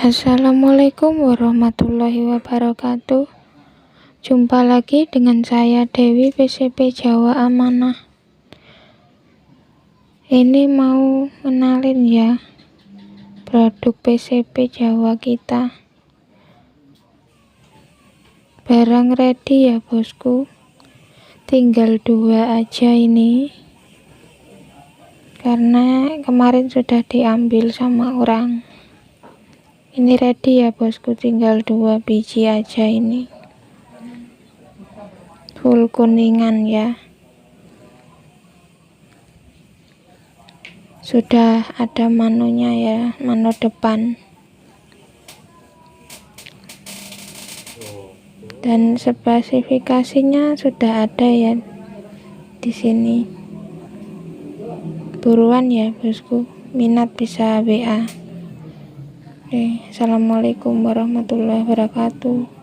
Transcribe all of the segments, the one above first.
Assalamualaikum warahmatullahi wabarakatuh. Jumpa lagi dengan saya Dewi PCP Jawa Amanah. Ini mau kenalin ya produk PCP Jawa kita. Barang ready ya bosku. Tinggal 2 aja ini. Karena kemarin sudah diambil sama orang. Ini ready ya bosku, tinggal 2 biji aja ini. Full kuningan ya. Sudah ada manunya ya, manu depan. Dan spesifikasinya sudah ada ya di sini. Buruan ya bosku, minat bisa WA. Oke, assalamualaikum warahmatullahi wabarakatuh.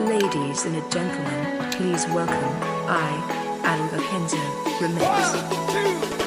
Ladies and gentlemen, please welcome Alba Kenzo Remix.